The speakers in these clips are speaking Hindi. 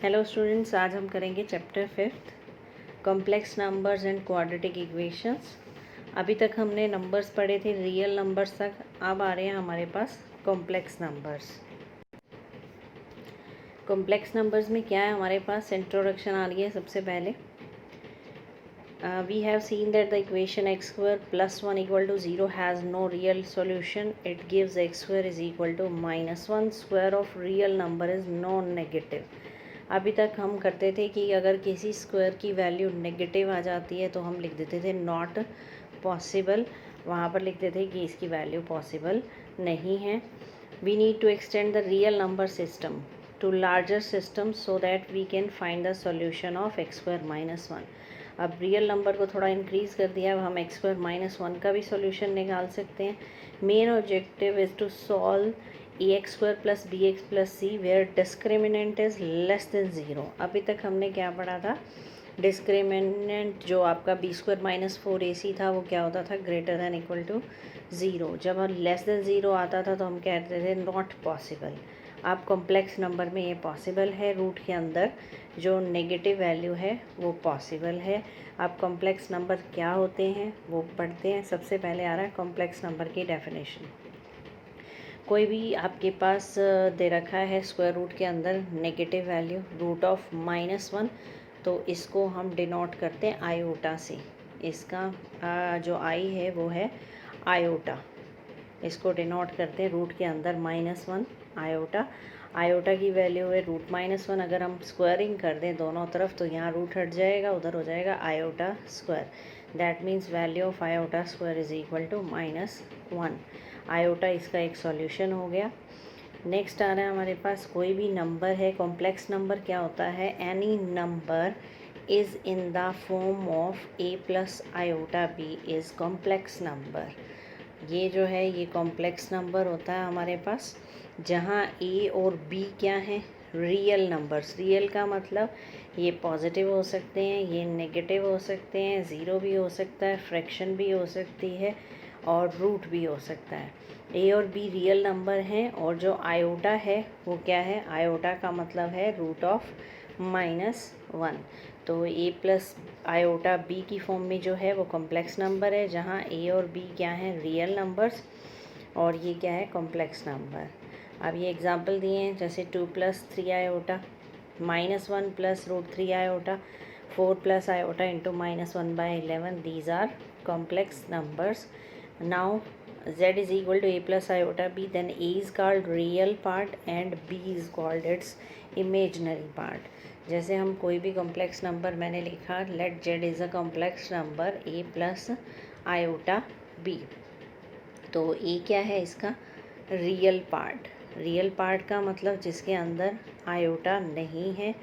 हेलो स्टूडेंट्स, आज हम करेंगे chapter 5 complex numbers and quadratic equations. अभी तक हमने नंबर्स पढ़े थे रियल नंबर्स तक। अब आ रहे हैं हमारे पास कॉम्प्लेक्स नंबर्स। कॉम्प्लेक्स नंबर्स में क्या है, हमारे पास इंट्रोडक्शन आ रही है। सबसे पहले we have seen that the equation x square plus 1 equal to 0 has no real solution. It gives x square is equal to -1 square of real number is non negative. अभी तक हम करते थे कि अगर किसी स्क्वायर की वैल्यू नेगेटिव आ जाती है तो हम लिख देते थे नॉट पॉसिबल, वहाँ पर लिखते थे कि इसकी वैल्यू पॉसिबल नहीं है। We need to extend the real number system to larger system so that we can find the solution of x square -1। अब रियल नंबर को थोड़ा इंक्रीज़ कर दिया, अब हम एक्स स्क्वायर -1 का भी सॉल्यूशन निकाल सकते हैं। Main objective is to solve ax square plus b x plus c where discriminant is less than 0। अभी तक हमने क्या पढ़ा था, डिस्क्रिमिनेंट जो आपका बी स्क्वायर -4ac था वो क्या होता था, ग्रेटर दैन इक्वल टू 0। जब हम लेस देन 0 आता था तो हम कहते थे नॉट पॉसिबल। अब कॉम्प्लेक्स नंबर में ये पॉसिबल है, रूट के अंदर जो नेगेटिव वैल्यू है वो पॉसिबल है। अब कॉम्प्लेक्स नंबर क्या होते हैं वो पढ़ते हैं। सबसे पहले आ रहा है कॉम्प्लेक्स नंबर की डेफिनेशन। कोई भी आपके पास दे रखा है स्क्वायर रूट के अंदर नेगेटिव वैल्यू रूट ऑफ -1, तो इसको हम डिनोट करते हैं आयोटा से। इसका जो आई है वो है आयोटा, इसको डिनोट करते हैं रूट के अंदर -1 आयोटा। आयोटा की वैल्यू है रूट -1। अगर हम स्क्वायरिंग कर दें दोनों तरफ तो यहाँ रूट हट जाएगा, उधर हो जाएगा iota square. That means value of iota square is equal to -1। Iota इसका एक सॉल्यूशन हो गया। नेक्स्ट आ रहा है हमारे पास, कोई भी नंबर है, कॉम्प्लेक्स नंबर क्या होता है, any number is in the form of a plus iota b is complex number. ये जो है ये कॉम्प्लेक्स नंबर होता है हमारे पास, जहाँ a और b क्या हैं, रियल नंबर्स। रियल का मतलब ये पॉजिटिव हो सकते हैं, ये नेगेटिव हो सकते हैं, ज़ीरो भी हो सकता है, फ्रैक्शन भी हो सकती है और रूट भी हो सकता है। ए और बी रियल नंबर हैं और जो आयोटा है वो क्या है, आयोटा का मतलब है रूट ऑफ -1। तो ए प्लस आयोटा बी की फॉर्म में जो है वो कॉम्प्लेक्स नंबर है, जहाँ ए और बी क्या हैं, रियल नंबर्स, और ये क्या है, कॉम्प्लेक्स नंबर। अब ये एग्जांपल दिए हैं, जैसे 2 + 3 iota, -1 + √3 iota, 4 + iota into -1/11। These are complex numbers. Now z is equal to a plus iota b, then a is called real part and b is called its imaginary part. जैसे हम कोई भी कॉम्प्लेक्स नंबर, मैंने लिखा let z is a complex number a plus iota b, तो a क्या है इसका रियल पार्ट। रियल पार्ट का मतलब जिसके अंदर आयोटा नहीं है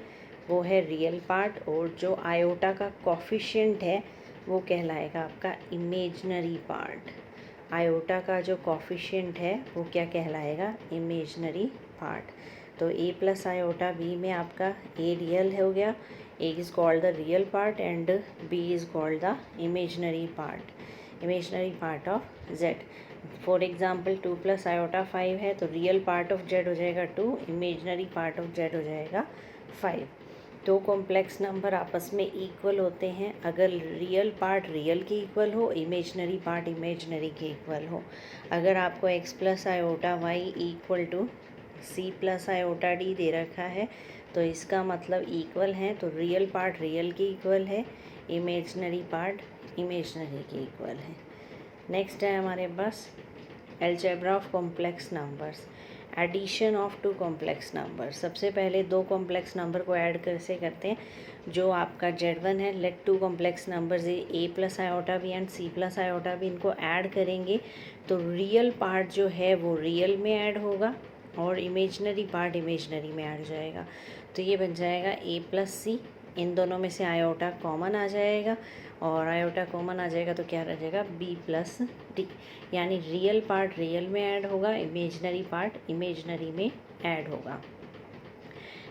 वो है रियल पार्ट, और जो आयोटा का कॉफिशिएंट है वो कहलाएगा आपका इमेजनरी पार्ट। आयोटा का जो कॉफिशिएंट है वो क्या कहलाएगा, इमेजनरी पार्ट। तो a प्लस आयोटा b में आपका a रियल हो गया, a is called the real part and b is called the imaginary part of z। For example 2 + iota 5 है, तो रियल पार्ट ऑफ z हो जाएगा 2, इमेजनरी पार्ट ऑफ z हो जाएगा 5। दो कॉम्प्लेक्स नंबर आपस में इक्वल होते हैं अगर रियल पार्ट रियल के इक्वल हो, इमेजनरी पार्ट इमेजनरी के इक्वल हो। अगर आपको x + iota y equal to c + iota d दे रखा है तो इसका मतलब इक्वल है, तो रियल पार्ट रियल के इक्वल है, इमेजनरी पार्ट इमेजनरी के इक्वल है। नेक्स्ट है हमारे पास algebra of complex numbers, addition of two complex number. सबसे पहले दो कॉम्प्लेक्स नंबर को ऐड कैसे करते हैं, जो आपका Z1 है, let two complex numbers a plus iota b and c plus iota b, इनको ऐड करेंगे तो रियल पार्ट जो है वो रियल में ऐड होगा और इमेजनरी पार्ट इमेजनरी में ऐड जाएगा। तो ये बन जाएगा a + c, इन दोनों में से आयोटा कॉमन आ जाएगा और आयोटा कॉमन आ जाएगा तो क्या रह जाएगा, b + d, यानी रियल पार्ट रियल में ऐड होगा, इमेजनरी पार्ट इमेजनरी में ऐड होगा।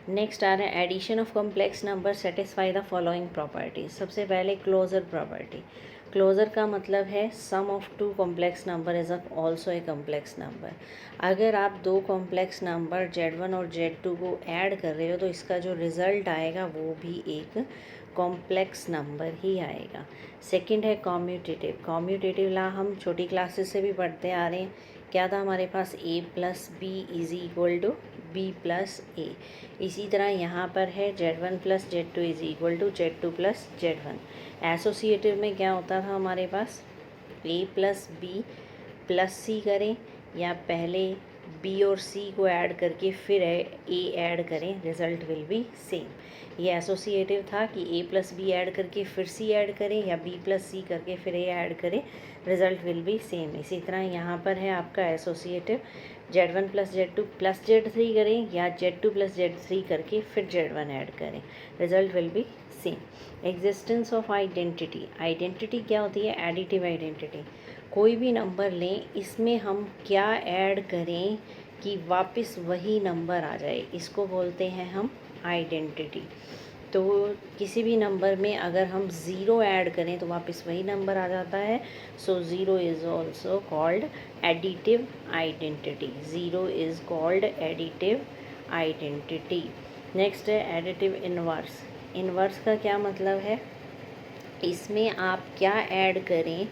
नेक्स्ट आ रहा है addition of complex number satisfy the following properties. सबसे पहले क्लोजर प्रॉपर्टी। क्लोज़र का मतलब है sum of two complex number is also a complex number. अगर आप दो कॉम्प्लेक्स नंबर Z1 और Z2 को ऐड कर रहे हो तो इसका जो रिज़ल्ट आएगा वो भी एक कॉम्प्लेक्स नंबर ही आएगा। सेकंड है कॉम्यूटेटिव। कॉम्यूटेटिव ला हम छोटी क्लासेस से भी पढ़ते आ रहे हैं। क्या था हमारे पास a plus B is equal to B plus A. इसी तरह यहाँ पर है Z1 plus Z2 is equal to Z2 plus Z1। Associative में क्या होता था हमारे पास a plus B plus C करें या पहले b और c को ऐड करके फिर a ऐड करें, रिज़ल्ट विल बी सेम। ये एसोसिएटिव था कि a प्लस बी ऐड करके फिर c ऐड करें या b प्लस सी करके फिर a ऐड करें, रिज़ल्ट विल बी सेम। इसी तरह यहाँ पर है आपका associative Z1 plus Z2 plus Z3 करें या Z2 प्लस Z3 करके फिर Z1 ऐड करें, result will be same. Existence of identity. Identity क्या होती है? Additive identity. कोई भी नंबर लें, इसमें हम क्या ऐड करें कि वापस वही नंबर आ जाए, इसको बोलते हैं हम आइडेंटिटी। तो किसी भी नंबर में अगर हम ज़ीरो ऐड करें तो वापस वही नंबर आ जाता है। So zero is also called additive identity. Zero is called additive identity. Next है एडिटिव इनवर्स। इनवर्स का क्या मतलब है? इसमें आप क्या ऐड करें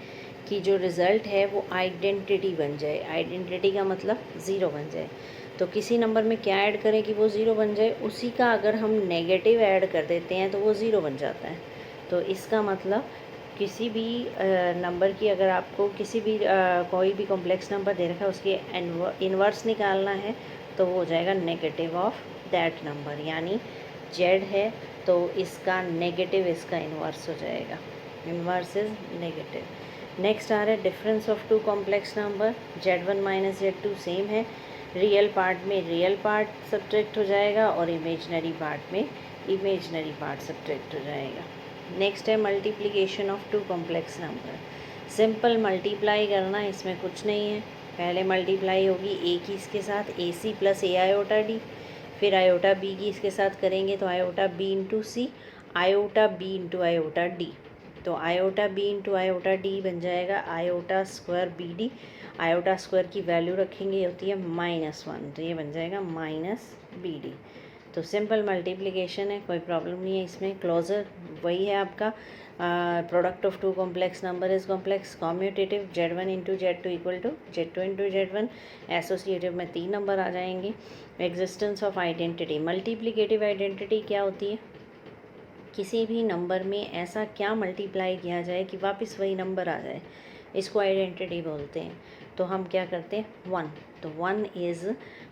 कि जो रिज़ल्ट है वो आइडेंटिटी बन जाए। आइडेंटिटी का मतलब ज़ीरो बन जाए। तो किसी नंबर में क्या ऐड करें कि वो ज़ीरो बन जाए, उसी का अगर हम नेगेटिव ऐड कर देते हैं तो वो ज़ीरो बन जाता है। तो इसका मतलब किसी भी नंबर की अगर आपको किसी भी कोई भी कॉम्प्लेक्स नंबर दे रखा है उसके इन्वर्स निकालना है तो वो हो जाएगा नेगेटिव ऑफ दैट नंबर। यानी जेड है तो इसका नेगेटिव इसका इन्वर्स हो जाएगा। Inverse is negative. नेक्स्ट आ रहा है difference of two complex number. Z1 minus Z2 same है। रियल पार्ट में रियल पार्ट सब्ट्रैक्ट हो जाएगा और इमेजनरी पार्ट में इमेजनरी पार्ट सब्ट्रैक्ट हो जाएगा। नेक्स्ट है multiplication of two complex number. Simple multiply करना, इसमें कुछ नहीं है। पहले मल्टीप्लाई होगी ए की इसके साथ AC plus A iota D, फिर आयोटा बी की इसके साथ करेंगे तो iota B into C, iota B into iota D. तो iota B into iota D बन जाएगा iota square B D. Iota square की वैल्यू रखेंगे होती है -1, तो ये बन जाएगा -BD। तो सिंपल मल्टीप्लिकेशन है, कोई प्रॉब्लम नहीं है इसमें। क्लोजर वही है आपका। Product of two complex number is complex. Commutative Z1 into Z2 equal to Z2 into Z1। Associative में 3 नंबर आ जाएंगे। Existence of identity. Multiplicative identity क्या होती है? किसी भी नंबर में ऐसा क्या मल्टीप्लाई किया जाए कि वापस वही नंबर आ जाए, इसको आइडेंटिटी बोलते हैं। तो हम क्या करते हैं? 1। तो 1 इज़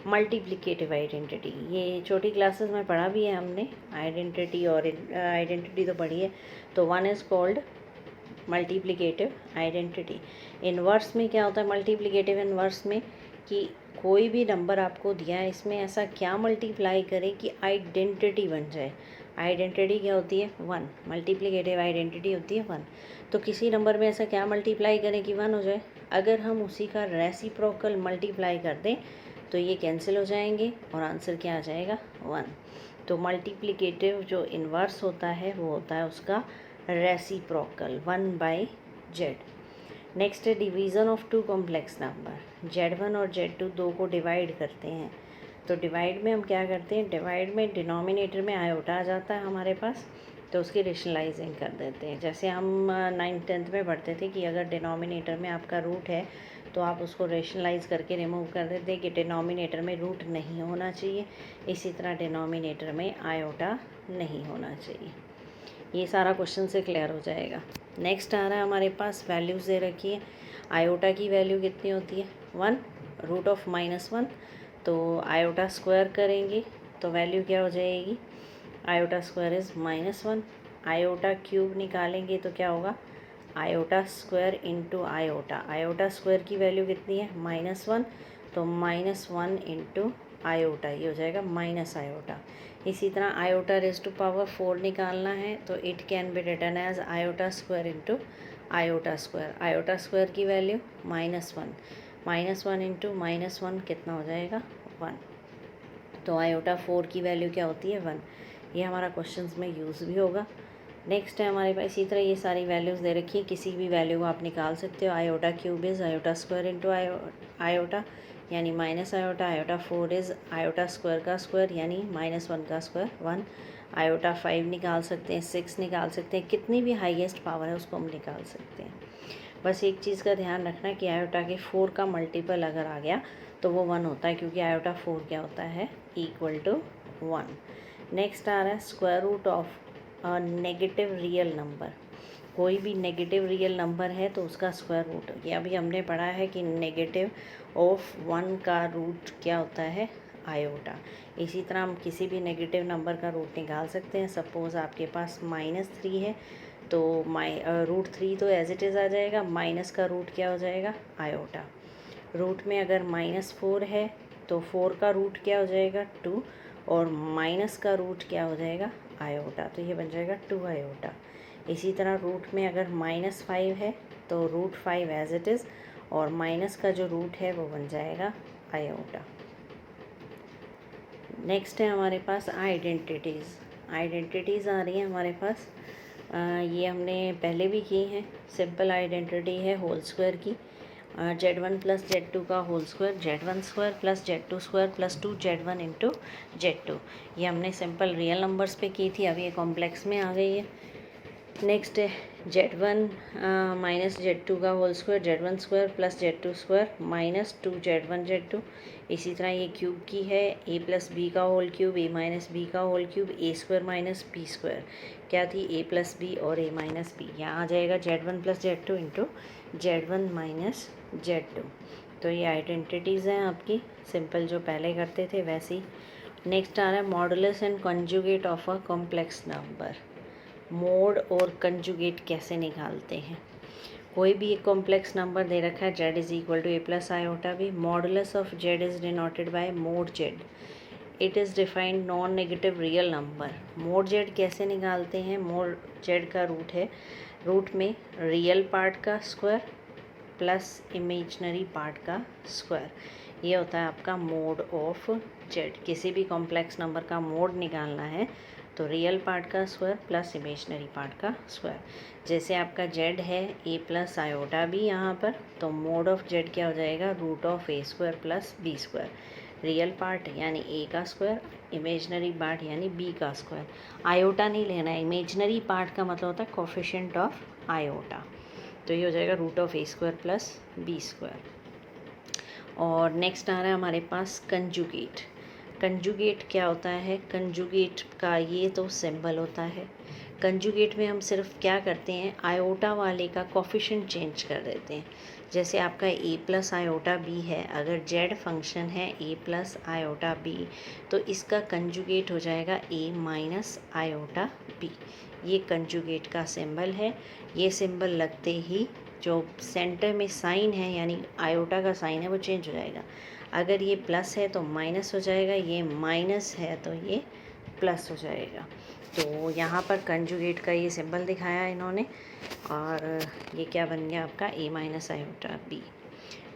मल्टीप्लिकेटिव आइडेंटिटी। ये छोटी क्लासेस में पढ़ा भी है हमने, आइडेंटिटी और आइडेंटिटी तो पढ़ी है। तो 1 is called multiplicative identity. Inverse में क्या होता है मल्टीप्लिकेटिव इन्वर्स में? कि कोई भी नंबर आपको दिया है, इसमें ऐसा क्या मल्टीप्लाई करें कि आइडेंटिटी बन जाए। आइडेंटिटी क्या होती है? 1। मल्टीप्लिकेटिव आइडेंटिटी होती है 1। तो किसी नंबर में ऐसा क्या मल्टीप्लाई करें कि 1 हो जाए? अगर हम उसी का रेसिप्रोकल मल्टीप्लाई कर दें तो ये कैंसिल हो जाएंगे और आंसर क्या आ जाएगा? 1। तो मल्टीप्लिकेटिव जो इन्वर्स होता है वो होता है उसका रेसिप्रोकल 1/z। नेक्स्ट है division of two complex number. Z1 और Z2 दो को डिवाइड करते हैं। तो डिवाइड में हम क्या करते हैं? डिवाइड में डिनोमिनेटर में आयोटा आ जाता है हमारे पास, तो उसकी रेशनलाइजिंग कर देते हैं। जैसे हम 9th 10th में पढ़ते थे कि अगर डिनोमिनेटर में आपका रूट है तो आप उसको रेशनलाइज करके रिमूव कर देते हैं कि डिनोमिनेटर में रूट नहीं होना चाहिए। इसी तरह डिनोमिनेटर में आयोटा नहीं होना चाहिए। ये सारा क्वेश्चन से क्लियर हो जाएगा। नेक्स्ट आ रहा है हमारे पास वैल्यूज़ दे रखी है। आयोटा की वैल्यू कितनी होती है? 1 रूट ऑफ -1। तो आयोटा स्क्वायर करेंगे तो वैल्यू क्या हो जाएगी? Iota square is -1। Iota cube निकालेंगे तो क्या होगा? Iota square into iota. Iota square की वैल्यू कितनी है? -1। तो -1 इंटू आयोटा, ये हो जाएगा माइनस आयोटा। इसी तरह आयोटा रेज़ टू पावर 4 निकालना है तो it can be written as iota square into iota square. Iota square की वैल्यू -1, -1 इंटू -1 कितना हो जाएगा? 1। तो आयोटा 4 की वैल्यू क्या होती है? 1। ये हमारा क्वेश्चंस में यूज़ भी होगा। नेक्स्ट है हमारे पास इसी तरह ये सारी वैल्यूज़ दे रखी है, किसी भी वैल्यू को आप निकाल सकते हो। Iota cube is iota square into iota यानी minus iota. Iota 4 is iota square का स्क्वायर यानी -1 का स्क्वायर 1। आयोटा 5 निकाल सकते हैं, 6 निकाल सकते हैं, कितनी भी हाईएस्ट पावर है उसको हम निकाल सकते हैं। बस एक चीज़ का ध्यान रखना कि आयोटा के 4 का मल्टीपल अगर आ गया तो वो 1 होता है, क्योंकि आयोटा 4 क्या होता है, इक्वल टू 1। नेक्स्ट आ रहा है square root of negative real number. कोई भी नेगेटिव रियल नंबर है तो उसका स्क्वायर रूट, ये अभी हमने पढ़ा है कि नेगेटिव ऑफ 1 का रूट क्या होता है, आयोटा। इसी तरह हम किसी भी नेगेटिव नंबर का रूट निकाल सकते हैं। सपोज़ आपके पास -3 है तो √3 तो एज इट इज़ आ जाएगा, माइनस का रूट क्या हो जाएगा, आयोटा। रूट में अगर -4 है तो 4 का रूट क्या हो जाएगा, 2, और माइनस का रूट क्या हो जाएगा, आयोटा, तो ये बन जाएगा 2 आयोटा। इसी तरह रूट में अगर -5 है तो √5 एज इट इज़, और माइनस का जो रूट है वो बन जाएगा आयोटा। नेक्स्ट है हमारे पास आइडेंटिटीज़। आइडेंटिटीज़ आ रही हैं हमारे पास, ये हमने पहले भी की हैं। सिंपल आइडेंटिटी है होल स्क्वायर की, Z1 + Z2 का whole square, Z1 square + Z2 square + 2Z1 into Z2। ये हमने सिंपल रियल नंबर्स पे की थी, अब ये कॉम्प्लेक्स में आ गई है। नेक्स्ट है Z1 - Z2 का whole square, Z1 square + Z2 square - 2Z1 Z2। इसी तरह ये क्यूब की है, a + b का होल क्यूब, a - b का whole cube, a square - b square क्या थी, a + b और a - b। यहाँ आ जाएगा Z1 + Z2 into Z1 - Z2। तो ये आइडेंटिटीज़ हैं आपकी, सिंपल जो पहले करते थे वैसी। नेक्स्ट आ रहा है modulus and conjugate of a complex number. Mode और कंजुगेट कैसे निकालते हैं। कोई भी एक कॉम्प्लेक्स नंबर दे रखा है, z = a + iota b, modulus of z is denoted by mode z। It is defined non negative real number. Mode z कैसे निकालते हैं, मोड z का रूट है, रूट में रियल पार्ट का स्क्वायर प्लस इमेजनरी पार्ट का स्क्वायर, ये होता है आपका मोड ऑफ z। किसी भी कॉम्प्लेक्स नंबर का मोड निकालना है तो रियल पार्ट का स्क्वायर प्लस इमेजनरी पार्ट का स्क्वायर। जैसे आपका z है a + आयोटा b यहाँ पर, तो मोड ऑफ z क्या हो जाएगा, √a² + b square. Real part यानी a का स्क्वायर, इमेजनरी पार्ट यानी b का स्क्वायर। आयोटा नहीं लेना है, इमेजनरी पार्ट का मतलब होता है कोफिशिएंट ऑफ आयोटा, तो ये हो जाएगा √a² + b स्क्वायर। और नेक्स्ट आ रहा है हमारे पास कंजुगेट। कंजुगेट क्या होता है, कंजुगेट का ये तो सिंबल होता है। कंजुगेट में हम सिर्फ क्या करते हैं, आयोटा वाले का कोफिशिएंट चेंज कर देते हैं। जैसे आपका a + आयोटा b है, अगर z फंक्शन है a + आयोटा b, तो इसका कंजुगेट हो जाएगा a - आयोटा b। ये कंजुगेट का सिंबल है। ये सिंबल लगते ही जो सेंटर में साइन है यानी आयोटा का साइन है वो चेंज हो जाएगा। अगर ये प्लस है तो माइनस हो जाएगा, ये माइनस है तो ये प्लस हो जाएगा। तो यहाँ पर कंजुगेट का ये सिंबल दिखाया है इन्होंने, और ये क्या बन गया आपका a - आयोटा b।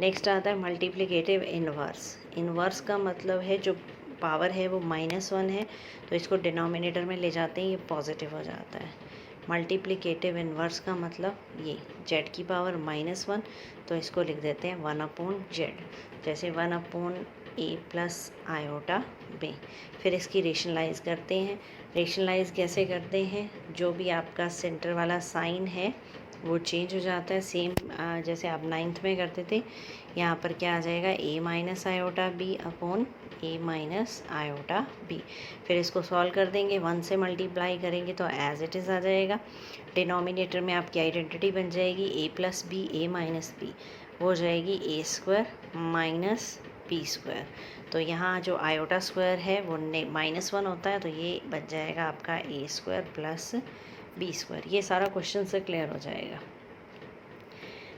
नेक्स्ट आता है मल्टीप्लिकेटिव इन्वर्स। इन्वर्स का मतलब है जो पावर है वो -1 है तो इसको डिनोमिनेटर में ले जाते हैं, ये पॉजिटिव हो जाता है। मल्टीप्लिकेटिव इन्वर्स का मतलब ये z की पावर -1, तो इसको लिख देते हैं 1/z। जैसे 1/a + आयोटा b। फिर इसकी रेशनलाइज करते हैं। रेशनलाइज कैसे करते हैं, जो भी आपका सेंटर वाला साइन है वो चेंज हो जाता है, सेम जैसे आप 9th में करते थे। यहाँ पर क्या आ जाएगा, a - iota b upon a - iota b। फिर इसको सॉल्व कर देंगे, 1 से मल्टीप्लाई करेंगे तो एज इट इज़ आ जाएगा। डिनोमिनेटर में आपकी आइडेंटिटी बन जाएगी a + b a - b, वो हो जाएगी a² - b²। तो यहाँ जो आयोटा स्क्वायर है वो -1 होता है, तो ये बच जाएगा आपका a² + b²। ये सारा क्वेश्चन से क्लियर हो जाएगा।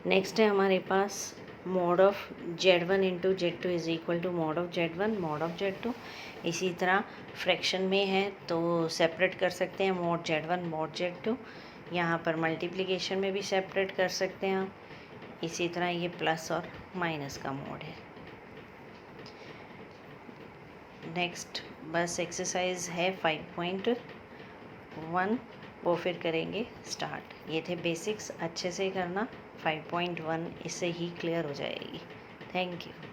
नेक्स्ट है हमारे पास mod of z1 into Z2 is equal to mod of z1 mod of z2। इसी तरह फ्रैक्शन में है तो सेपरेट कर सकते हैं, मोड z1 मोड z2। यहाँ पर मल्टीप्लिकेशन में भी सेपरेट कर सकते हैं आप। इसी तरह ये प्लस और माइनस का मोड है। नेक्स्ट बस एक्सरसाइज है 5.1। वो फिर करेंगे स्टार्ट। ये थे बेसिक्स, अच्छे से करना। 5.1 इससे ही क्लियर हो जाएगी। Thank you.